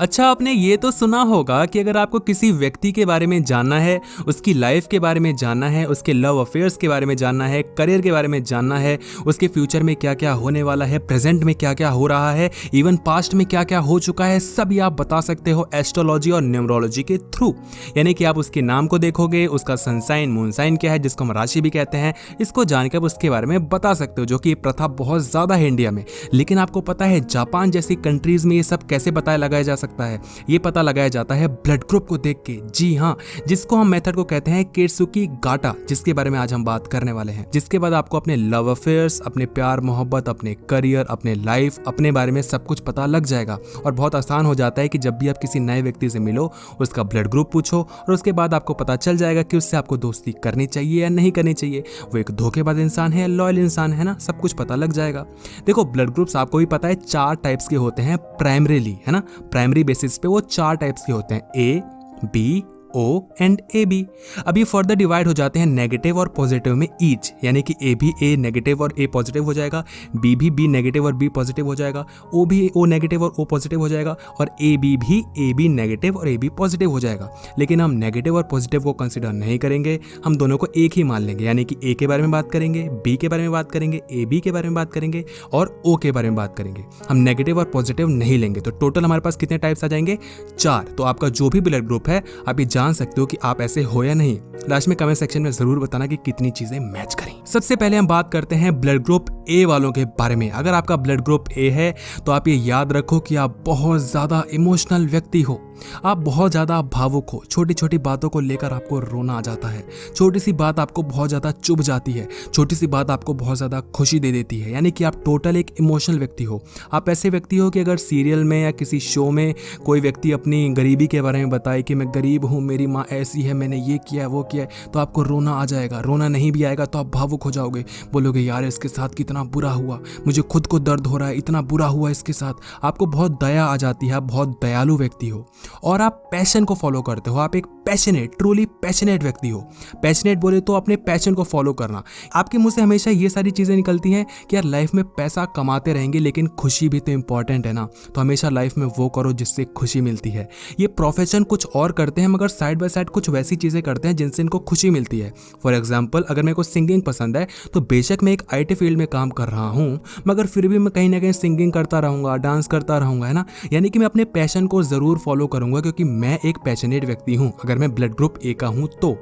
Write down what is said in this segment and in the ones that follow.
अच्छा, आपने ये तो सुना होगा कि अगर आपको किसी व्यक्ति के बारे में जानना है, उसकी लाइफ के बारे में जानना है, उसके लव अफेयर्स के बारे में जानना है, करियर के बारे में जानना है, उसके फ्यूचर में क्या क्या होने वाला है, प्रेजेंट में क्या क्या हो रहा है, इवन पास्ट में क्या क्या हो चुका है, सब ये आप बता सकते हो एस्ट्रोलॉजी और न्यूमरोलॉजी के थ्रू। यानी कि आप उसके नाम को देखोगे, उसका सन साइन मून साइन क्या है, जिसको हम राशि भी कहते हैं, इसको जानकर उसके बारे में बता सकते हो, जो कि प्रथा बहुत ज्यादा है इंडिया में। लेकिन आपको पता है जापान जैसी कंट्रीज में ये सब कैसे पता लगाया जा सकता है? ये पता लगाया जाता है ब्लड ग्रुप को देख के। जी हाँ, जिसको हम मेथड को कहते हैं केटसुकी गाटा, जिसके बारे में आज हम बात करने वाले हैं। जिसके बाद आपको अपने लव अफेयर्स, अपने प्यार मोहब्बत, अपने करियर, अपने लाइफ, अपने बारे में सब कुछ पता लग जाएगा। और बहुत आसान हो जाता है कि जब भी आप किसी नए व्यक्ति से मिलो, उसका ब्लड ग्रुप पूछो और उसके बाद आपको पता चल जाएगा कि उससे आपको दोस्ती करनी चाहिए या नहीं करनी चाहिए, वो एक धोखेबाज इंसान है या लॉयल इंसान है ना, सब कुछ पता लग जाएगा। देखो, ब्लड ग्रुप्स आपको भी पता है 4 टाइप्स के होते हैं प्राइमरीली, है ना। प्राइमरी बेसिस पे वो 4 टाइप्स के होते हैं, ए, बी, O एंड AB। अभी फर्दर डिवाइड हो जाते हैं नेगेटिव और पॉजिटिव में ईच, यानी कि A भी A नेगेटिव और A पॉजिटिव हो जाएगा, B भी B नेगेटिव और B पॉजिटिव हो जाएगा, O भी O नेगेटिव और O पॉजिटिव हो जाएगा, और AB भी AB नेगेटिव और AB पॉजिटिव हो जाएगा। लेकिन हम नेगेटिव और पॉजिटिव को कंसिडर नहीं करेंगे, हम दोनों को एक ही मान लेंगे, यानी कि A के बारे में बात करेंगे, B के बारे में बात करेंगे, AB के बारे में बात करेंगे और O के बारे में बात करेंगे। हम नेगेटिव और पॉजिटिव नहीं लेंगे। तो टोटल हमारे पास कितने टाइप्स आ जाएंगे? 4। तो आपका जो भी ब्लड ग्रुप है, आप ये जान सकते हो कि आप ऐसे हो या नहीं। लास्ट में कमेंट सेक्शन में जरूर बताना कि कितनी चीजें मैच करें। सबसे पहले हम बात करते हैं ब्लड ग्रुप ए वालों के बारे में। अगर आपका ब्लड ग्रुप ए है तो आप ये याद रखो कि आप बहुत ज्यादा इमोशनल व्यक्ति हो। आप बहुत ज्यादा भावुक हो, छोटी छोटी बातों को लेकर आपको रोना आ जाता है, छोटी सी बात आपको बहुत ज्यादा चुभ जाती है, छोटी सी बात आपको बहुत ज्यादा खुशी दे देती है, यानी कि आप टोटल एक इमोशनल व्यक्ति हो। आप ऐसे व्यक्ति हो कि अगर सीरियल में या किसी शो में कोई व्यक्ति अपनी गरीबी के बारे में बताए कि मैं गरीब हूँ, मेरी माँ ऐसी है, मैंने ये किया वो किया, तो आपको रोना आ जाएगा। रोना नहीं भी आएगा तो आप भावुक हो जाओगे, बोलोगे यार इसके साथ कितना बुरा हुआ, मुझे खुद को दर्द हो रहा है, इतना बुरा हुआ इसके साथ। आपको बहुत दया आ जाती है, आप बहुत दयालु व्यक्ति हो और आप पैशन को फॉलो करते हो। आप एक पैशनेट, ट्रूली पैशनेट व्यक्ति हो। पैशनेट बोले तो अपने पैशन को फॉलो करना। आपके मुंह से हमेशा ये सारी चीजें निकलती हैं कि यार लाइफ में पैसा कमाते रहेंगे लेकिन खुशी भी तो इंपॉर्टेंट है ना, तो हमेशा लाइफ में वो करो जिससे खुशी मिलती है। ये प्रोफेशन कुछ और करते हैं मगर साइड बाय साइड कुछ वैसी चीजें करते हैं जिनसे इनको खुशी मिलती है। फॉर एग्जाम्पल, अगर मेरे को सिंगिंग पसंद है तो बेशक मैं एक IT फील्ड में काम कर रहा हूँ मगर फिर भी मैं कहीं ना कहीं सिंगिंग करता रहूंगा, डांस करता रहूंगा, है ना। यानी कि मैं अपने पैशन को जरूर फॉलो करूंगा क्योंकि मैं एक पैशनेट व्यक्ति हूँ अगर मैं ब्लड ग्रुप ए का हूँ तो।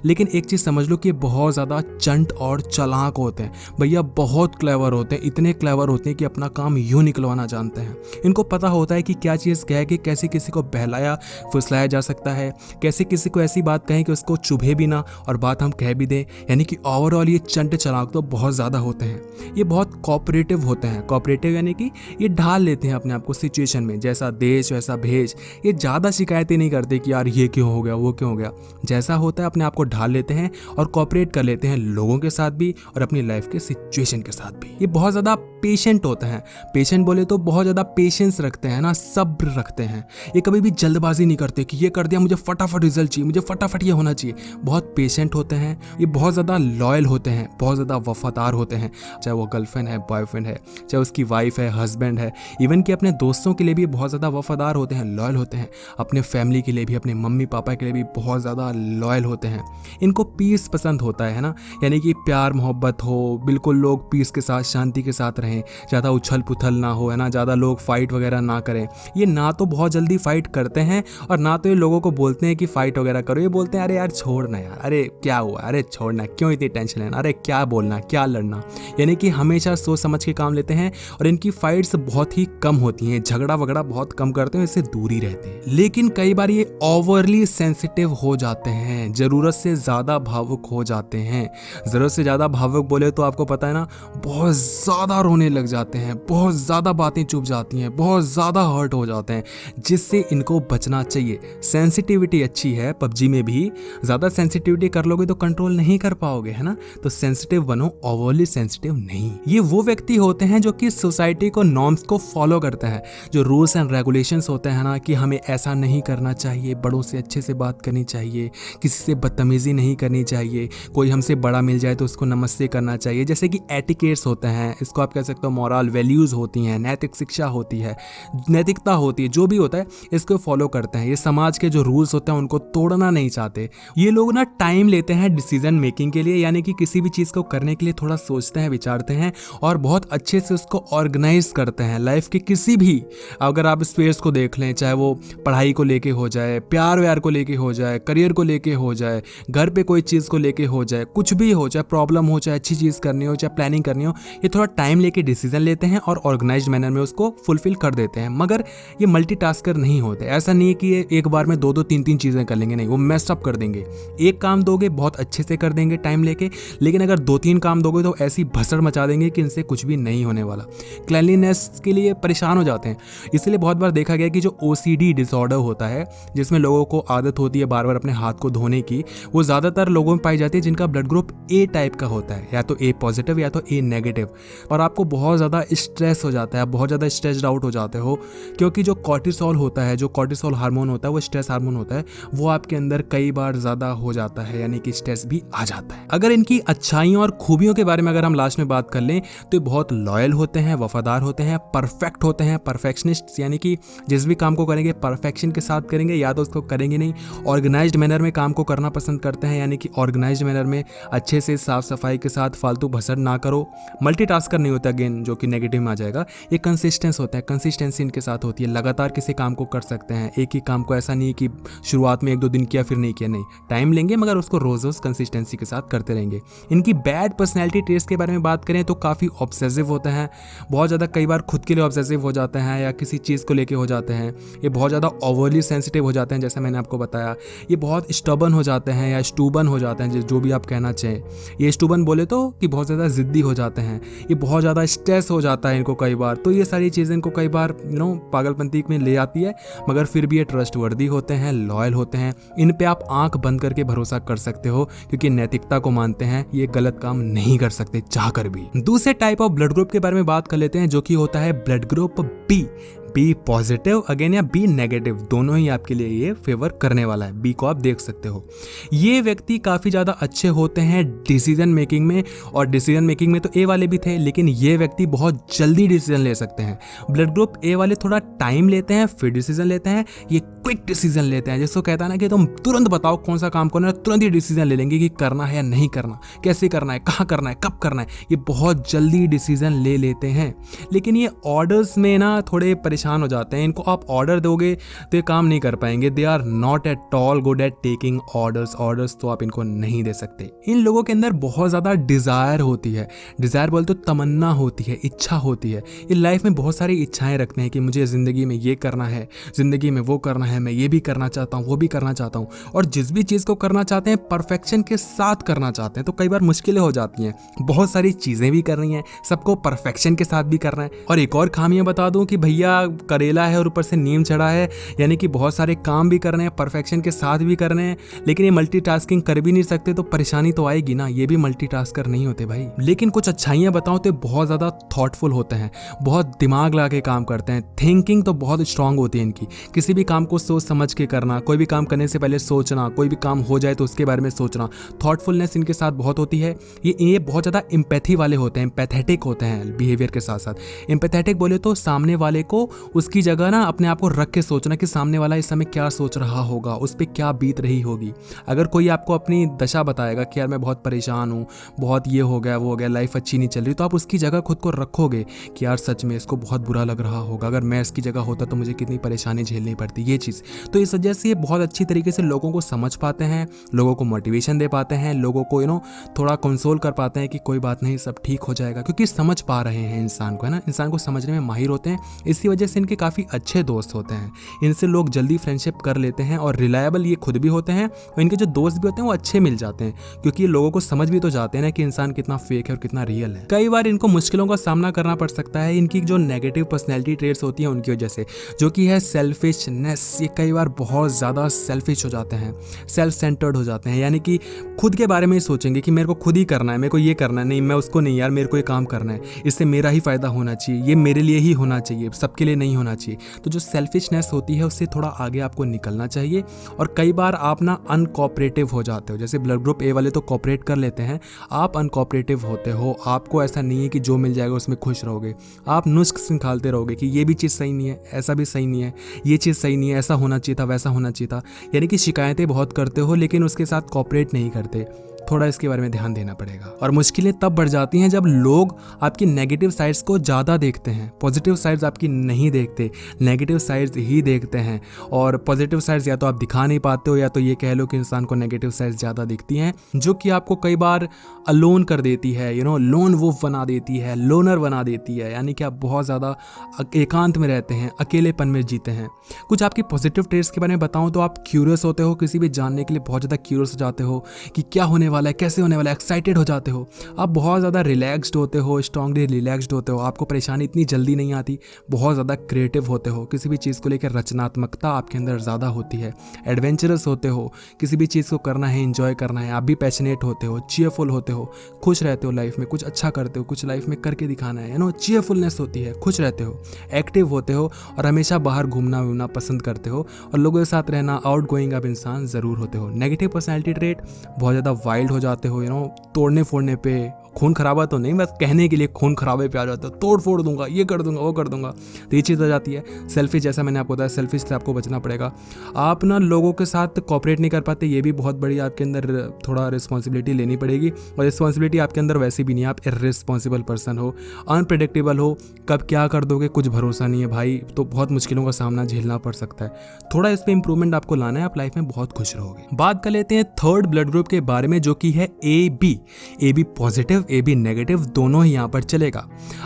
लेकिन एक चीज समझ लो कि ये बहुत ज्यादा चंट और चालाक होते हैं भैया, बहुत क्लेवर होते हैं, इतने क्लेवर होते हैं कि अपना काम यूं निकलवाना जानते हैं। इनको पता होता है कि क्या चीज कह के कैसे किसी को बहलाया फुसलाया जा सकता है, कैसे किसी को ऐसी बात कहें कि उसको चुभे भी ना और बात हम कह भी दें। यानी कि ओवरऑल ये चंट चालाक तो बहुत ज्यादा होते हैं। ये बहुत कोऑपरेटिव होते हैं। कोऑपरेटिव यानी कि ये ढाल लेते हैं अपने आप को सिचुएशन में, जैसा देश वैसा भेज। ये ज्यादा शिकायतें नहीं करते कि यार ये क्यों हो गया वो क्यों हो गया। जैसा होता है अपने आप को ढाल लेते हैं और कोऑपरेट कर लेते हैं लोगों के साथ भी और अपनी लाइफ के सिचुएशन के साथ भी। ये बहुत ज्यादा पेशेंट होते हैं। पेशेंट बोले तो बहुत ज्यादा पेशेंस रखते हैं ना, सब्र रखते हैं। ये कभी भी जल्दबाजी नहीं करते कि ये कर दिया मुझे फटाफट रिजल्ट चाहिए, मुझे फटाफट ये होना चाहिए। बहुत पेशेंट होते हैं। ये बहुत ज्यादा लॉयल होते हैं, बहुत ज्यादा वफादार होते हैं, चाहे वो गर्लफ्रेंड है, बॉयफ्रेंड है, चाहे उसकी वाइफ है, हस्बैंड है, इवन कि अपने दोस्तों के लिए भी बहुत ज्यादा वफादार होते हैं, लॉयल होते हैं। अपने फैमिली के लिए भी, अपने मम्मी पापा के लिए भी बहुत ज्यादा लॉयल होते हैं। इनको पीस पसंद होता है ना, यानी कि प्यार मोहब्बत हो, बिल्कुल लोग पीस के साथ शांति के साथ रहें, ज़्यादा उछल पुथल ना हो, है ना, ज़्यादा लोग फाइट वगैरह ना करें। ये ना तो बहुत जल्दी फाइट करते हैं और ना तो ये लोगों को बोलते हैं कि फाइट वगैरह करो। ये बोलते हैं अरे यार छोड़ना यार, अरे क्या हुआ, अरे छोड़ना, क्यों इतनी टेंशन लेना, अरे क्या बोलना क्या लड़ना। यानी कि हमेशा सोच समझ के काम लेते हैं और इनकी फाइट्स बहुत ही कम होती हैं, झगड़ा वगड़ा बहुत कम करते हैं, इससे दूर ही रहते हैं। लेकिन कई बार ये ओवरली सेंसिटिव हो जाते हैं, जरूरत से ज़्यादा भावुक हो जाते हैं। ज़रूरत से ज़्यादा भावुक बोले तो आपको पता है ना, बहुत ज़्यादा रोने लग जाते हैं, बहुत ज़्यादा बातें चुभ जाती हैं, बहुत ज़्यादा हर्ट हो जाते हैं, जिससे इनको बचना चाहिए। सेंसिटिविटी अच्छी है, PUBG में भी ज़्यादा सेंसिटिविटी कर लोगे तो कंट्रोल नहीं कर पाओगे, है ना। तो सेंसिटिव बनो, ओवरली सेंसिटिव नहीं। ये वो व्यक्ति होते हैं जो कि सोसाइटी को नॉर्म्स को फॉलो करते हैं, जो रूल्स एंड रेगुलेशंस होते हैं ना, कि हमें ऐसा नहीं करना चाहिए, बड़ों से अच्छे से बात बात करनी चाहिए, किसी से बदतमीजी नहीं करनी चाहिए, कोई हमसे बड़ा मिल जाए तो उसको नमस्ते करना चाहिए, जैसे कि एटिकेट्स होते हैं, इसको आप कह सकते हो मॉरल वैल्यूज़ होती हैं, नैतिक शिक्षा होती है, नैतिकता होती है, जो भी होता है इसको फॉलो करते हैं। ये समाज के जो रूल्स होते हैं उनको तोड़ना नहीं चाहते। ये लोग ना टाइम लेते हैं डिसीजन मेकिंग के लिए, यानी कि किसी भी चीज़ को करने के लिए थोड़ा सोचते हैं, विचारते हैं और बहुत अच्छे से उसको ऑर्गेनाइज करते हैं। लाइफ के किसी भी, अगर आप स्पेयर्स को देख लें, चाहे वो पढ़ाई को लेके हो जाए, प्यार व्यार को लेके हो जाए, करियर को लेके हो जाए, घर पे कोई चीज़ को लेके हो जाए, कुछ भी हो, चाहे प्रॉब्लम हो, चाहे अच्छी चीज़ करनी हो, चाहे प्लानिंग करनी हो, ये थोड़ा टाइम लेके डिसीजन लेते हैं और ऑर्गेनाइज्ड मैनर में उसको फुलफिल कर देते हैं। मगर ये मल्टीटास्कर नहीं होते। ऐसा नहीं है कि ये एक बार में दो दो तीन तीन चीज़ें कर लेंगे, नहीं, वो मैस अप कर देंगे। एक काम दोगे बहुत अच्छे से कर देंगे टाइम लेके, लेकिन अगर दो तीन काम दोगे तो ऐसी भसड़ मचा देंगे कि इनसे कुछ भी नहीं होने वाला। क्लीनलीनेस के लिए परेशान हो जाते हैं। इसलिए बहुत बार देखा गया कि जो OCD डिसऑर्डर होता है, जिसमें लोगों को आदत होती है बार बार अपने हाथ को धोने की, वो ज़्यादातर लोगों में पाई जाती है जिनका ब्लड ग्रुप A टाइप का होता है, या तो A पॉजिटिव या तो A नेगेटिव। और आपको बहुत ज़्यादा स्ट्रेस हो जाता है, आप बहुत ज़्यादा स्ट्रेस्ड आउट हो जाते हो, क्योंकि जो कॉर्टिसोल होता है, जो कॉर्टिसोल हार्मोन होता है, वो स्ट्रेस हार्मोन होता है, वो आपके अंदर कई बार ज़्यादा हो जाता है, यानी कि स्ट्रेस भी आ जाता है। अगर इनकी अच्छाइयों और खूबियों के बारे में अगर हम लास्ट में बात कर लें तो ये बहुत लॉयल होते हैं, वफादार होते हैं, परफेक्ट होते हैं, परफेक्शनिस्ट, यानी कि जिस भी काम को करेंगे परफेक्शन के साथ करेंगे, या तो उसको करेंगे नहीं। ऑर्गेनाइज्ड मैनर में काम को करना पसंद करते हैं, यानी कि ऑर्गेनाइज्ड मैनर में अच्छे से साफ सफाई के साथ, फालतू भसड़ ना करो। मल्टीटास्कर नहीं होता, अगेन जो कि नेगेटिव में आ जाएगा। ये कंसिस्टेंस होता है, कंसिस्टेंसी इनके साथ होती है, लगातार किसी काम को कर सकते हैं। एक ही काम को, ऐसा नहीं कि शुरुआत में एक दो दिन किया फिर नहीं किया, नहीं, टाइम लेंगे मगर उसको रोज रोज कंसिस्टेंसी के साथ करते रहेंगे। इनकी बैड पर्सनैलिटी ट्रेट्स के बारे में बात करें तो काफ़ी ऑब्सेसिव होते हैं, बहुत ज़्यादा कई बार खुद के लिए ऑब्सेसिव हो जाते हैं या किसी चीज़ को लेके हो जाते हैं। ये बहुत ज़्यादा ओवरली सेंसिटिव हो जाते हैं, जैसे मैंने आपको बताया। ये बहुत स्टबन हो जाते हैं या स्टूबन हो जाते हैं, जो भी आप कहना चाहें। ये स्टूबन बोले तो कि बहुत ज़्यादा ज़िद्दी हो जाते हैं। ये बहुत ज़्यादा स्ट्रेस हो जाता है इनको कई बार। तो ये सारी चीज़ें इनको कई बार पागलपंती में ले आती है, मगर फिर भी ये ट्रस्टवर्दी होते हैं, लॉयल होते हैं। इन पे आप आंख बंद करके भरोसा कर सकते हो, क्योंकि नैतिकता को मानते हैं, ये गलत काम नहीं कर सकते चाह कर भी। दूसरे टाइप ऑफ ब्लड ग्रुप के बारे में बात कर लेते हैं, जो कि होता है blood group B positive again या बी नेगेटिव, दोनों ही आपके लिए ये फेवर करने वाला है। बी को आप देख सकते हो। ये व्यक्ति काफ़ी ज़्यादा अच्छे होते हैं डिसीजन मेकिंग में, और डिसीजन मेकिंग में तो ए वाले भी थे, लेकिन ये व्यक्ति बहुत जल्दी डिसीजन ले सकते हैं। ब्लड ग्रुप ए वाले थोड़ा टाइम लेते हैं फिर डिसीजन लेते हैं, ये क्विक डिसीजन लेते हैं, जिसको कहता है ना कि तुम तुरंत बताओ कौन सा काम करना है, तुरंत ही डिसीजन ले लेंगे कि करना है या नहीं करना, कैसे करना है, कहाँ करना है, कब करना है। ये बहुत जल्दी डिसीजन ले लेते हैं, लेकिन ये ऑर्डर्स में ना थोड़े परेशान हो जाते हैं। इनको आप ऑर्डर दोगे तो ये काम नहीं कर पाएंगे। They are not at all good at taking orders तो आप इनको नहीं दे सकते। इन लोगों के अंदर बहुत ज़्यादा डिज़ायर होती है। डिज़ायर बोल तो तमन्ना होती है, इच्छा होती है। ये लाइफ में बहुत सारी इच्छाएं रखते हैं कि मुझे ज़िंदगी में ये करना है, ज़िंदगी में वो करना है, मैं ये भी करना चाहता हूँ, वो भी करना चाहता हूँ। और जिस भी चीज़ को करना चाहते हैं परफेक्शन के साथ करना चाहते हैं, तो कई बार मुश्किलें हो जाती हैं। बहुत सारी चीज़ें भी करनी है, सबको परफेक्शन के साथ भी करना है। और एक और खामियां बता दूं कि भैया करेला है और ऊपर से नीम चढ़ा है, यानी कि बहुत सारे काम भी करने हैं, परफेक्शन के साथ भी करने हैं, लेकिन ये मल्टीटास्किंग कर भी नहीं सकते, तो परेशानी तो आएगी ना। ये भी मल्टीटास्कर नहीं होते भाई। लेकिन कुछ अच्छाइयां बताऊं तो बहुत ज़्यादा थॉटफुल होते हैं, बहुत दिमाग लगा के काम करते हैं। थिंकिंग तो बहुत स्ट्रांग होती है इनकी। किसी भी काम को सोच समझ के करना, कोई भी काम करने से पहले सोचना, कोई भी काम हो जाए तो उसके बारे में सोचना, थॉटफुलनेस इनके साथ बहुत होती है। ये बहुत ज़्यादा एम्पैथी वाले होते हैं, एम्पैथेटिक होते हैं बिहेवियर के साथ साथ। एम्पैथेटिक बोले तो सामने वाले को उसकी जगह ना अपने आप को रख के सोचना कि सामने वाला इस समय क्या सोच रहा होगा, उस पर क्या बीत रही होगी। अगर कोई आपको अपनी दशा बताएगा कि यार मैं बहुत परेशान हूँ, बहुत ये हो गया वो हो गया, लाइफ अच्छी नहीं चल रही, तो आप उसकी जगह खुद को रखोगे कि यार सच में इसको बहुत बुरा लग रहा होगा, अगर मैं इसकी जगह होता तो मुझे कितनी परेशानी झेलनी पड़ती, ये चीज़। तो इस वजह से ये बहुत अच्छी तरीके से लोगों को समझ पाते हैं, लोगों को मोटिवेशन दे पाते हैं, लोगों को थोड़ा कंसोल कर पाते हैं कि कोई बात नहीं, सब ठीक हो जाएगा, क्योंकि समझ पा रहे हैं इंसान को, है ना। इंसान को समझने में माहिर होते हैं, इसी वजह से इनके काफ़ी अच्छे दोस्त होते हैं। इनसे लोग जल्दी फ्रेंडशिप कर लेते हैं, और रिलायबल ये खुद भी होते हैं, और इनके जो दोस्त भी होते हैं वो अच्छे मिल जाते हैं, क्योंकि ये लोगों को समझ भी तो जाते हैं ना कि इंसान कितना फेक है और कितना रियल है। कई बार इनको मुश्किलों का सामना करना पड़ सकता है इनकी जो नेगेटिव पर्सनैलिटी ट्रेट्स होती हैं उनकी वजह से, जो कि है सेल्फिशनेस, ये कई बार बहुत ज़्यादा सेल्फिश हो जाते हैं, सेल्फ सेंटर्ड हो जाते हैं, यानी कि खुद के बारे में ही सोचेंगे कि मेरे को खुद ही करना है, मेरे को ये करना है, नहीं मैं उसको नहीं यार, मेरे को ये काम करना है, इससे मेरा ही फ़ायदा होना चाहिए, ये मेरे लिए ही होना चाहिए, सबके लिए नहीं होना चाहिए। तो जो सेल्फिशनेस होती है उससे थोड़ा आगे आपको निकलना चाहिए। और कई बार आप ना अनकोऑपरेटिव हो जाते हो, जैसे ब्लड ग्रुप ए वाले तो कोऑपरेट कर लेते हैं, आप अनकोऑपरेटिव होते हो। आपको ऐसा नहीं है कि जो मिल जाएगा उसमें खुश रहोगे, आप नुस्ख निकालते रहोगे कि ये भी चीज़ सही नहीं है, ऐसा भी सही नहीं है, ये चीज़ सही नहीं है, ऐसा होना चाहिए था, वैसा होना चाहिए था। यानी कि शिकायतें बहुत करते हो लेकिन उसके साथ कोऑपरेट नहीं करते। थोड़ा इसके बारे में ध्यान देना पड़ेगा। और मुश्किलें तब बढ़ जाती हैं जब लोग आपकी नेगेटिव साइड्स को ज़्यादा देखते हैं, पॉजिटिव साइड्स आपकी नहीं देखते, नेगेटिव साइड्स ही देखते हैं। और पॉजिटिव साइड्स या तो आप दिखा नहीं पाते हो, या तो ये कह लो कि इंसान को नेगेटिव साइड्स ज़्यादा दिखती हैं, जो कि आपको कई बार अलोन कर देती है, लोन वुल्फ बना देती है, लोनर बना देती है, यानी कि आप बहुत ज़्यादा एकांत में रहते हैं, अकेलेपन में जीते हैं। कुछ आपकी पॉजिटिव ट्रेट्स के बारे में बताऊँ तो आप क्यूरियस होते हो, किसी भी जानने के लिए बहुत ज़्यादा क्यूरियस हो जाते हो कि क्या होने वाला है, कैसे होने वाला है, एक्साइटेड हो जाते हो। आप बहुत ज़्यादा रिलैक्स्ड होते हो, स्ट्रांगली रिलैक्स्ड होते हो, आपको परेशानी इतनी जल्दी नहीं आती, बहुत ज़्यादा क्रिएटिव होते हो, किसी भी चीज़ को लेकर रचनात्मकता आपके अंदर ज़्यादा होती है, एडवेंचरस होते हो, किसी भी चीज़ को करना है, एंजॉय करना है, आप भी पैशनेट होते हो, चीयरफुल होते हो, खुश रहते हो लाइफ में, कुछ अच्छा करते हो, कुछ लाइफ में करके दिखाना है, चीयरफुलनेस होती है, खुश रहते हो, एक्टिव होते हो और हमेशा बाहर घूमना पसंद करते हो और लोगों के साथ रहना, आउट गोइंग आप इंसान ज़रूर होते हो। नेगेटिव पर्सनैलिटी ट्रेट, बहुत ज़्यादा वाइल्ड हो जाते हो, तोड़ने फोड़ने पे, खून खराबा तो नहीं, बस कहने के लिए खून खराबे पे आ जाते हो, तोड़ फोड़ दूंगा, ये कर दूंगा, वो कर दूंगा, तो ये चीज़ आ जाती है। सेल्फिश, जैसा मैंने आपको बताया, सेल्फिश से आपको बचना पड़ेगा। आप ना लोगों के साथ कोऑपरेट नहीं कर पाते, ये भी बहुत बड़ी आपके अंदर थोड़ा रिस्पॉन्सिबिलिटी लेनी पड़ेगी। और रिस्पॉन्सिबिलिटी आपके अंदर वैसे भी नहीं है, आप इर्रिस्पॉन्सिबल पर्सन हो, अनप्रेडिक्टेबल हो, कब क्या कर दोगे कुछ भरोसा नहीं है भाई, तो बहुत मुश्किलों का सामना झेलना पड़ सकता है। थोड़ा इस पर इंप्रूवमेंट आपको लाना है, आप लाइफ में बहुत खुश रहोगे। बात कर लेते हैं थर्ड ब्लड ग्रुप के बारे में, जो कि है AB। AB positive, AB negative, दोनों ही यहाँ पर चलेगा।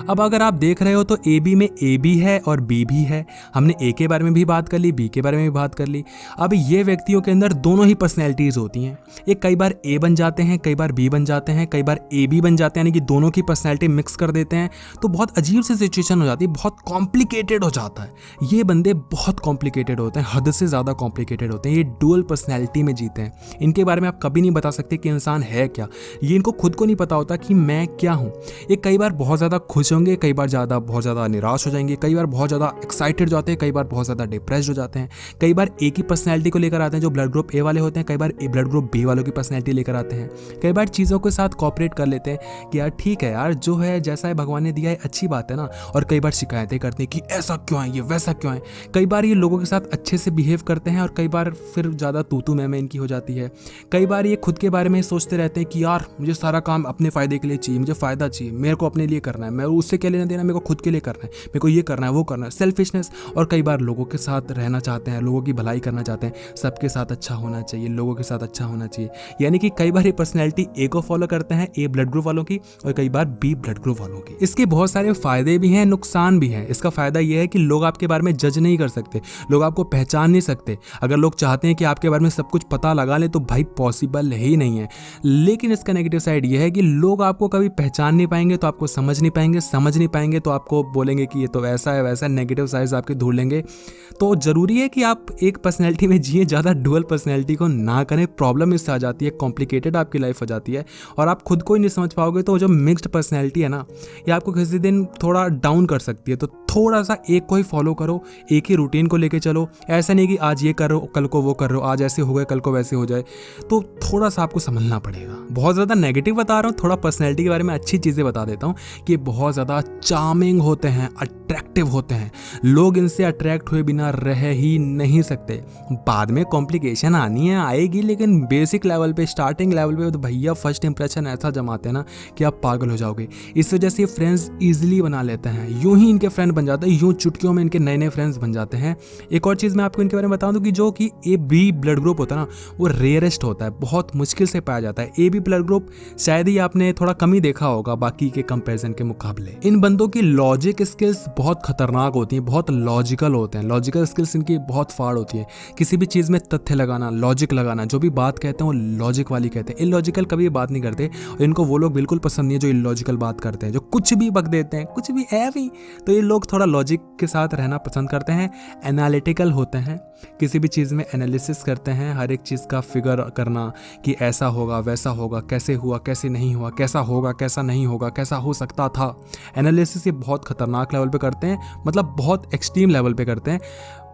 अब अगर आप देख रहे हो तो AB में A भी है और B भी है। हमने A के बारे में भी बात कर ली, B के बारे में भी बात कर ली। अब ये व्यक्तियों के अंदर दोनों ही पर्सनैलिटीज़ होती हैं। ये कई बार A बन जाते हैं, कई बार B बन जाते हैं, कई बार AB बन जाते हैं, यानी कि दोनों की पर्सनैलिटी मिक्स कर देते हैं। तो बहुत अजीब सी सिचुएशन हो जाती है, बहुत कॉम्प्लिकेटेड हो जाता है। ये बंदे बहुत कॉम्प्लिकेटेड होते हैं, हद से ज़्यादा कॉम्प्लिकेटेड होते हैं। ये डुअल पर्सनैलिटी में जीते हैं। इनके बारे में आप कभी नहीं बता सकते कि इंसान है क्या। ये इनको खुद को नहीं पता होता कि मैं क्या हूँ। ये कई बार बहुत ज़्यादा खुश होंगे, कई बार बहुत ज़्यादा निराश हो जाएंगे, कई बार बहुत ज़्यादा एक्साइटेड जाते हैं, कई बार बहुत ज़्यादा डिप्रेस्ड हो जाते हैं। कई बार एक ही पर्सनैलिटी को लेकर आते हैं जो ब्लड ग्रुप A वाले होते हैं, कई बार ब्लड ग्रुप B वालों की पर्सनैलिटी लेकर आते हैं। कई बार चीज़ों के साथ कोऑपरेट कर लेते हैं कि यार ठीक है यार, जो है जैसा है भगवान ने दिया है, अच्छी बात है ना। और कई बार शिकायतें करते हैं कि ऐसा क्यों है, ये वैसा क्यों है। कई बार ये लोगों के साथ अच्छे से बिहेव करते हैं और कई बार फिर ज़्यादा तू मैं इनकी हो जाती है। कई बार ये खुद के बारे में सोचते रहते हैं कि यार मुझे सारा काम अपने फ़ायदे के लिए चाहिए, मुझे फ़ायदा चाहिए, मेरे को अपने लिए करना है, मैं उससे क्या लेना देना, मेरे को खुद के लिए करना है, मेरे को ये करना है, वो करना है, सेल्फिशनेस। और कई बार लोगों के साथ रहना चाहते हैं, लोगों की भलाई करना चाहते हैं, सबके साथ अच्छा होना चाहिए, लोगों के साथ अच्छा होना चाहिए। यानी कि कई बार ये पर्सनैलिटी A को फॉलो करते हैं, A ब्लड ग्रुप वालों की, और कई बार B ब्लड ग्रुप वालों की। इसके बहुत सारे फायदे भी हैं, नुकसान भी हैं। इसका फायदा यह है कि लोग आपके बारे में जज नहीं कर सकते, लोग आपको पहचान नहीं सकते। अगर लोग चाहते हैं कि आपके बारे में सब कुछ पता लगा ले तो भाई पॉसिबल ही नहीं है। लेकिन इसका नेगेटिव साइड यह है कि लोग आपको कभी पहचान नहीं पाएंगे तो आपको समझ नहीं पाएंगे तो आपको बोलेंगे कि ये तो ऐसा है वैसा है, नेगेटिव साइड्स आपके ढूंढ लेंगे। तो जरूरी है कि आप एक पर्सनैलिटी में जिए, ज़्यादा डुअल पर्सनैलिटी को ना करें। प्रॉब्लम इससे आ जाती है, कॉम्प्लिकेटेड आपकी लाइफ हो जाती है और आप खुद को ही नहीं समझ पाओगे। तो जो मिक्स्ड पर्सनैलिटी है ना, ये आपको किसी दिन थोड़ा डाउन कर सकती है। तो थोड़ा सा एक को ही फॉलो करो, एक ही रूटीन को लेके चलो। ऐसा नहीं कि आज ये करो कल को वो कर रहे हो, आज ऐसे हो गए कल को वैसे हो जाए। तो थोड़ा सा आपको समझना पड़ेगा। बहुत ज़्यादा नेगेटिव बता रहा हूँ, थोड़ा पर्सनैलिटी के बारे में अच्छी चीज़ें बता देता हूँ कि बहुत ज़्यादा चार्मिंग होते हैं, अट्रैक्टिव होते हैं। लोग इनसे अट्रैक्ट हुए बिना रह ही नहीं सकते। बाद में कॉम्प्लिकेशन आनी है, आएगी, लेकिन बेसिक लेवल पे, स्टार्टिंग लेवल पे तो भैया फर्स्ट इंप्रेशन ऐसा जमाते हैं ना कि आप पागल हो जाओगे। इस वजह से फ्रेंड्स ईजिली बना लेते हैं, यूं ही इनके फ्रेंड बन जाते हैं, यूं चुटकियों में इनके नए नए फ्रेंड्स बन जाते हैं। एक और चीज़ मैं आपको इनके बारे में बता दूं कि जो कि AB ब्लड ग्रुप होता है ना, वो रेयरेस्ट होता है, बहुत मुश्किल से पाया जाता है। AB ब्लड ग्रुप शायद ही आपने थोड़ा कम ही देखा होगा बाकी के कंपैरिजन के मुकाबले। इन बंदों की लॉजिक स्किल्स बहुत खतरनाक होती हैं, बहुत लॉजिकल होते हैं। लॉजिकल स्किल्स इनकी बहुत फाड़ होती है। किसी भी चीज़ में तथ्य लगाना, लॉजिक लगाना, जो भी बात कहते हैं वो लॉजिक वाली कहते हैं। इलॉजिकल कभी बात नहीं करते और इनको वो लोग बिल्कुल पसंद नहीं है जो इलॉजिकल बात करते हैं, जो कुछ भी बक देते हैं, कुछ भी है भी। तो ये लोग थोड़ा लॉजिक के साथ रहना पसंद करते हैं, एनालिटिकल होते हैं, किसी भी चीज़ में एनालिसिस करते हैं, हर एक चीज़ का फिगर करना कि ऐसा होगा वैसा होगा, कैसे हुआ कैसे नहीं हुआ, कैसा होगा कैसा नहीं होगा, कैसा हो सकता था। एनालिसिस ये बहुत खतरनाक लेवल पे करते हैं, मतलब बहुत एक्सट्रीम लेवल पे करते हैं।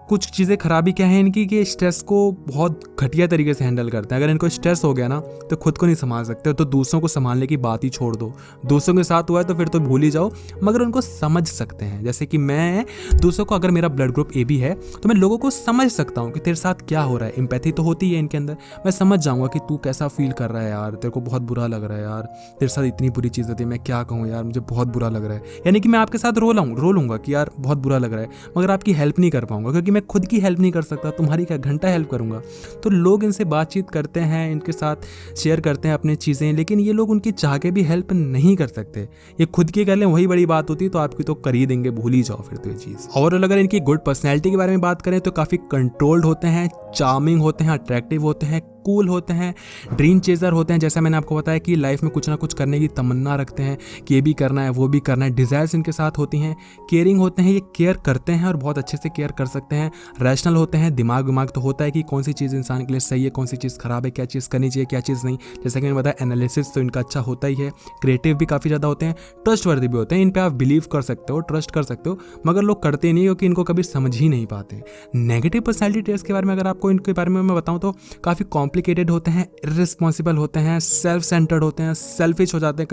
कुछ चीज़ें खराबी क्या है इनकी कि स्ट्रेस को बहुत घटिया तरीके से हैंडल करते हैं। अगर इनको स्ट्रेस हो गया ना तो खुद को नहीं संभाल सकते, तो दूसरों को संभालने की बात ही छोड़ दो। दूसरों के साथ हुआ है तो फिर तो भूल ही जाओ, मगर उनको समझ सकते हैं। जैसे कि मैं दूसरों को, अगर मेरा ब्लड ग्रुप AB है तो मैं लोगों को समझ सकता हूँ कि तेरे साथ क्या हो रहा है। एम्पैथी तो होती है इनके अंदर, मैं समझ जाऊँगा कि तू कैसा फील कर रहा है यार, तेरे को बहुत बुरा लग रहा है यार, तेरे साथ इतनी बुरी चीज़ होती है, मैं क्या कहूँ यार, मुझे बहुत बुरा लग रहा है। यानी कि मैं आपके साथ रो लूँगा कि यार बहुत बुरा लग रहा है, मगर आपकी हेल्प नहीं कर पाऊंगा क्योंकि मैं खुद की हेल्प नहीं कर सकता, तुम्हारी क्या घंटा हेल्प करूंगा। तो लोग इनसे बातचीत करते हैं, इनके साथ शेयर करते हैं अपनी चीज़ें, लेकिन ये लोग उनकी चाह के भी हेल्प नहीं कर सकते। ये खुद की कर लें वही बड़ी बात होती है, तो आपकी तो कर ही देंगे, भूल ही जाओ फिर तो ये चीज़। ओवरऑल अगर इनकी गुड पर्सनैलिटी के बारे में बात करें तो काफ़ी कंट्रोल्ड होते हैं, चार्मिंग होते हैं, अट्रैक्टिव होते हैं, कूल होते हैं, ड्रीम चेजर होते हैं। जैसा मैंने आपको बताया कि लाइफ में कुछ ना कुछ करने की तमन्ना रखते हैं कि ये भी करना है वो भी करना है, डिज़ायर्स इनके साथ होती हैं। केयरिंग होते हैं, ये केयर करते हैं और बहुत अच्छे से केयर कर सकते हैं। रैशनल होते हैं, दिमाग तो होता है कि कौन सी चीज़ इंसान के लिए सही है, कौन सी चीज़ खराब है, क्या चीज़ करनी चाहिए क्या चीज़ नहीं। जैसा कि मैंने बताया एनालिसिस तो इनका अच्छा होता ही है। क्रिएटिव भी काफ़ी ज़्यादा होते हैं, ट्रस्टवर्दी भी होते हैं, इन पर आप बिलीव कर सकते हो, ट्रस्ट कर सकते हो, मगर लोग करते नहीं क्योंकि इनको कभी समझ ही नहीं पाते। नेगेटिव पर्सनैलिटी ट्रेट्स के बारे में अगर आपको इनके बारे में मैं बताऊँ तो काफ़ी कॉम्प्लिकेटेड होते हैं, इर्रिस्पॉन्सिबल होते हैं, सेल्फ सेंटर्ड होते हैं, सेल्फिश हो जाते हैं,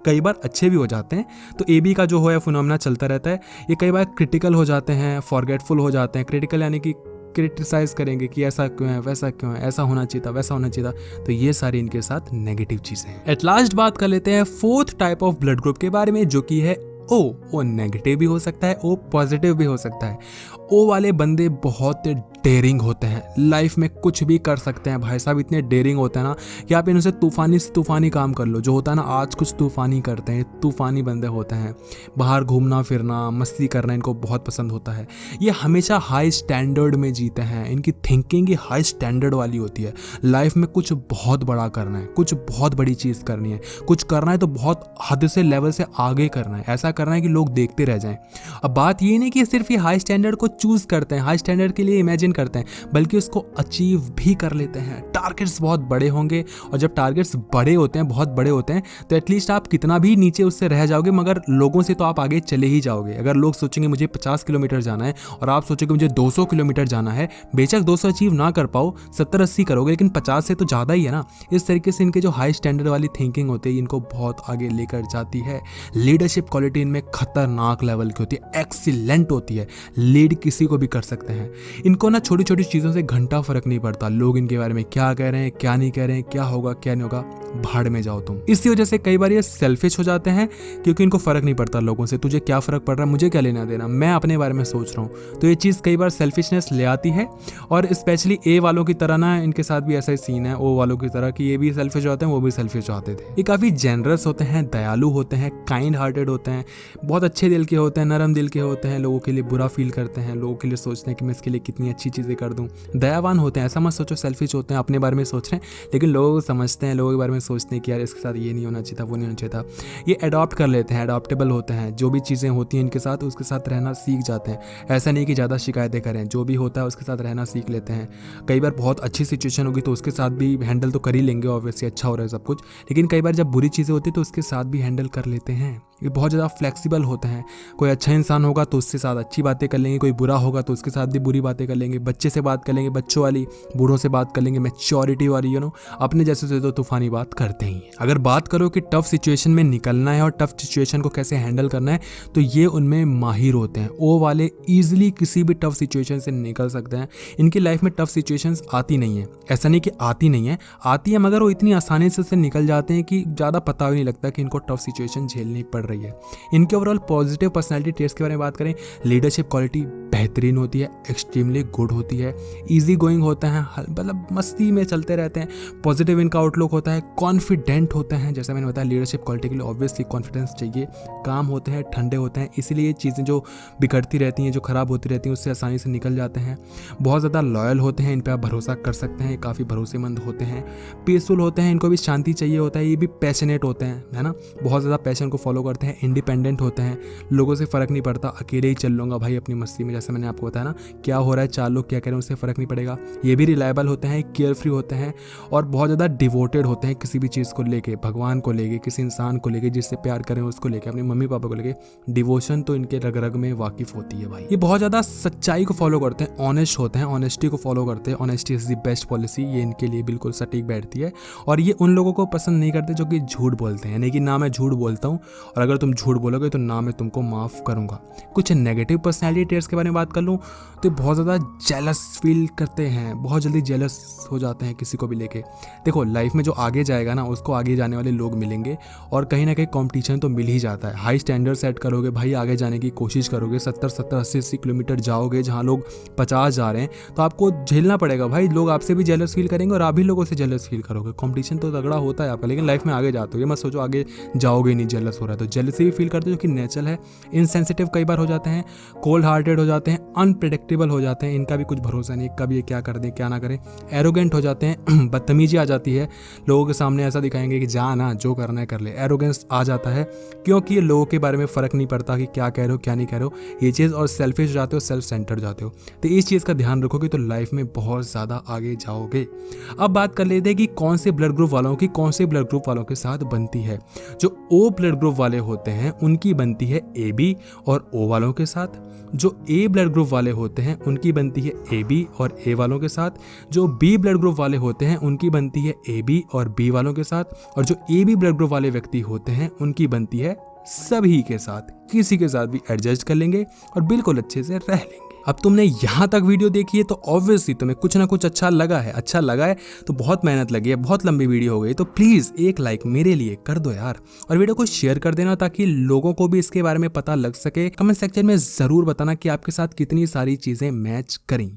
कई बार अच्छे भी हो जाते हैं। तो AB का जो है फिनोमेना चलता रहता है। ये कई बार क्रिटिकल हो जाते हैं, फॉरगेटफुल हो जाते हैं। क्रिटिकल यानी कि क्रिटिसाइज करेंगे कि ऐसा क्यों है वैसा क्यों है, ऐसा होना चाहिए था वैसा होना चाहिए था। तो ये सारी इनके साथ नेगेटिव चीजें हैं। एट लास्ट बात कर लेते हैं fourth type of blood group के बारे में, जो कि है O नेगेटिव भी हो सकता है, O पॉजिटिव भी हो सकता है। O वाले बंदे बहुत डेयरिंग होते हैं, लाइफ में कुछ भी कर सकते हैं भाई साहब, इतने डेयरिंग होते हैं ना कि आप इनसे तूफानी से तूफानी काम कर लो। जो होता है ना आज कुछ तूफानी करते हैं, तूफानी बंदे होते हैं। बाहर घूमना फिरना मस्ती करना इनको बहुत पसंद होता है। ये हमेशा हाई स्टैंडर्ड में जीते हैं, इनकी थिंकिंग ही हाई स्टैंडर्ड वाली होती है। लाइफ में कुछ बहुत बड़ा करना है, कुछ बहुत बड़ी चीज़ करनी है, कुछ करना है तो बहुत हद से लेवल से आगे करना है, ऐसा करना है कि लोग देखते रह जाएं। अब बात ये नहीं कि सिर्फ ये हाई स्टैंडर्ड को चूज करते हैं, हाई स्टैंडर्ड के लिए इमेजिन करते हैं, बल्कि उसको अचीव भी कर लेते हैं। टारगेट्स बहुत बड़े होंगे, और जब टारगेट्स बड़े होते हैं, बहुत बड़े होते हैं, तो एटलीस्ट आप कितना भी नीचे उससे रह जाओगे, मगर लोगों से तो आप आगे चले ही जाओगे। अगर लोग सोचेंगे मुझे 50 किलोमीटर जाना है और आप सोचोगे मुझे 200 किलोमीटर जाना है, बेशक 200 अचीव ना कर पाओ, 70-80 करोगे, लेकिन 50 से तो ज़्यादा ही है ना। इस तरीके से इनके जो हाई स्टैंडर्ड वाली थिंकिंग होती है, इनको बहुत आगे लेकर जाती है। लीडरशिप क्वालिटी इनमें खतरनाक लेवल की होती है, एक्सीलेंट होती है, लीड किसी को भी कर सकते हैं। इनको ना छोटी छोटी चीज़ों से घंटा फर्क नहीं पड़ता, लोग इनके बारे में क्या कह रहे हैं क्या नहीं कह रहे हैं, क्या होगा क्या नहीं होगा, भाड़ में जाओ तुम। इसी वजह से कई बार ये सेल्फिश हो जाते हैं, क्योंकि इनको फर्क नहीं पड़ता लोगों से, तुझे क्या फर्क पड़ रहा है, मुझे क्या लेना देना, मैं अपने बारे में सोच रहा हूँ। तो ये चीज़ कई बार सेल्फिशनेस ले आती है, और स्पेशली A वालों की तरह ना इनके साथ भी ऐसा ही सीन है, O वालों की तरह कि ये भी सेल्फिश होते हैं, वो भी सेल्फिश होते थे। ये काफ़ी जेनरस होते हैं, दयालु होते हैं, काइंड हार्टेड होते हैं, बहुत अच्छे दिल के होते हैं, नरम दिल के होते हैं, लोगों के लिए बुरा फील करते हैं, लोगों के लिए सोचते हैं कि मैं इसके लिए कितनी अच्छी चीज़ें कर दूं। दयावान होते हैं, ऐसा मत सोचो सेल्फिश होते हैं, अपने बारे में सोच रहे हैं, लेकिन लोगों को समझते हैं, लोगों के बारे में सोचते हैं कि यार इसके साथ ये नहीं होना चाहिए था, वो नहीं होना चाहिए था। ये अडॉप्ट कर लेते हैं, अडॉप्टेबल होते हैं, जो भी चीज़ें होती हैं इनके साथ उसके साथ रहना सीख जाते हैं। ऐसा नहीं कि ज़्यादा शिकायतें करें, जो भी होता है उसके साथ रहना सीख लेते हैं। कई बार बहुत अच्छी सिचुएशन होगी तो उसके साथ भी हैंडल तो कर ही लेंगे, ऑब्वियसली अच्छा हो रहा है सब कुछ, लेकिन कई बार जब बुरी चीज़ें होती है तो उसके साथ भी हैंडल कर लेते हैं। ये बहुत ज़्यादा फ्लेक्सिबल होते हैं, कोई अच्छा इंसान होगा तो उसके साथ अच्छी बातें कर लेंगे, कोई बुरा होगा तो उसके साथ भी बुरी बातें कर लेंगे, बच्चे से बात कर लेंगे बच्चों वाली, बूढ़ों से बात कर लेंगे मैच्योरिटी वाली, अपने जैसे से तो तूफानी बात करते ही हैं। अगर बात करो कि टफ सिचुएशन में निकलना है और टफ सिचुएशन को कैसे हैंडल करना है, तो ये उनमें माहिर होते हैं। O वाले ईजिली किसी भी टफ सिचुएशन से निकल सकते हैं। इनकी लाइफ में टफ सिचुएशंस आती नहीं है, ऐसा नहीं कि आती नहीं है, आती है, मगर वो इतनी आसानी से निकल जाते हैं कि ज़्यादा पता भी नहीं लगता कि इनको टफ सिचुएशन झेलनी पड़ रही है। इनके ओवरऑल पॉजिटिव पर्सनालिटी ट्रेट्स के बारे में बात करें, लीडरशिप क्वालिटी बेहतरीन होती है, एक्सट्रीमली गुड होती है, इजी गोइंग होते हैं, मतलब मस्ती में चलते रहते हैं, पॉजिटिव इनका आउटलुक होता है, कॉन्फिडेंट होते हैं, जैसा मैंने बताया लीडरशिप क्वालिटी के लिए ऑब्वियसली कॉन्फिडेंस चाहिए। काम होते हैं, ठंडे होते हैं, इसीलिए चीज़ें जो बिगड़ती रहती हैं, जो ख़राब होती रहती हैं, उससे आसानी से निकल जाते हैं। बहुत ज़्यादा लॉयल होते हैं, इन पर आप भरोसा कर सकते हैं, काफ़ी भरोसेमंद होते हैं। पीसफुल होते हैं, इनको भी शांति चाहिए होता है, ये भी पैशनेट होते हैं, है ना, बहुत ज़्यादा पैशन को फॉलो करते हैं। इंडिपेंडेंट होते हैं, लोगों से फ़र्क नहीं पड़ता, अकेले ही चल लूँगा भाई अपनी मस्ती में, जैसे मैंने आपको बताया ना, क्या हो रहा है, 4 लोग क्या कह रहे हैं उससे फ़र्क नहीं पड़ेगा। ये भी रिलायबल होते हैं, केयर फ्री होते हैं और बहुत ज़्यादा डिवोटेड होते हैं किसी भी चीज़ को लेके, भगवान को लेके, किसी इंसान को लेके, जिससे प्यार करें उसको लेके, अपने मम्मी पापा को लेके। डिवोशन तो इनके रग रग में वाकिफ होती है भाई। ये बहुत ज़्यादा सच्चाई को फॉलो करते हैं, ऑनेस्ट होते हैं, ऑनेस्टी को फॉलो करते हैं। Honesty is the best policy, ये इनके लिए बिल्कुल सटीक बैठती है। और ये उन लोगों को पसंद नहीं करते जो कि झूठ बोलते हैं, यानी कि ना मैं झूठ बोलता हूँ और अगर तुम झूठ बोलोगे तो ना मैं तुमको माफ़ करूँगा। कुछ नेगेटिव पर्सनैलिटी ट्रेट्स के बारे में बात कर लूँ तो बहुत ज़्यादा जेलस फील करते हैं, बहुत जल्दी जेलस हो जाते हैं किसी को भी लेके। देखो लाइफ में जो आगे जाएगा ना, उसको आगे जाने वाले लोग मिलेंगे और कहीं ना कहीं कंपटीशन तो मिल ही जाता है। हाई स्टैंडर्ड सेट करोगे भाई, आगे जाने की कोशिश करोगे, 70-70, 80-80 किलोमीटर जाओगे जहाँ लोग 50 जा रहे हैं, तो आपको झेलना पड़ेगा भाई। लोग आपसे भी जेलस फील करेंगे और आप भी लोगों से जेलस फील करोगे। कंपटीशन तो तगड़ा होता है आपका, लेकिन लाइफ में आगे जाते हो, ये मत सोचो आगे जाओगे नहीं, जेलस हो रहा है तो। जेलसी भी फील करते हो जो कि नेचुरल है। इनसेंसिटिव कई बार हो जाते हैं, कोल्ड हार्टेड हो जाते हैं, अनप्रेडिक्टेबल हो जाते हैं, इनका भी कुछ भरोसा नहीं, कब ये क्या कर दें क्या ना करें। एरोगेंट हो जाते हैं, बदतमीजी आ जाती है, लोगों के सामने ऐसा दिखाएंगे कि जा ना, जो करना है कर ले। एरोगेंस आ जाता है क्योंकि ये लोगों के बारे में फ़र्क नहीं पड़ता कि क्या कह रहे हो क्या नहीं कह रहे हो, ये चीज़। और सेल्फिश हो जाते हो, सेल्फ सेंटर्ड जाते हो। तो इस चीज़ का ध्यान रखोगे तो लाइफ में बहुत ज़्यादा आगे जाओगे। अब बात कर लेते हैं कि कौन से ब्लड ग्रुप वालों की कौन से ब्लड ग्रुप वालों के साथ बनती है। जो ओ ब्लड ग्रुप वाले होते हैं उनकी बनती है AB और O वालों के साथ। जो A ब्लड ग्रुप वाले होते हैं उनकी बनती है AB और A वालों के साथ। जो B ब्लड ग्रुप वाले होते हैं उनकी बनती है AB और B वालों के साथ। और जो AB ब्लड ग्रुप वाले व्यक्ति होते हैं उनकी बनती है सभी के साथ, किसी के साथ भी एडजस्ट कर लेंगे और बिल्कुल अच्छे से रह लेंगे। अब तुमने यहाँ तक वीडियो देखी है तो ऑब्वियसली तुम्हें कुछ ना कुछ अच्छा लगा है तो बहुत मेहनत लगी है, बहुत लंबी वीडियो हो गई, तो प्लीज़ एक लाइक मेरे लिए कर दो यार, और वीडियो को शेयर कर देना ताकि लोगों को भी इसके बारे में पता लग सके। कमेंट सेक्शन में ज़रूर बताना कि आपके साथ कितनी सारी चीज़ें मैच करें।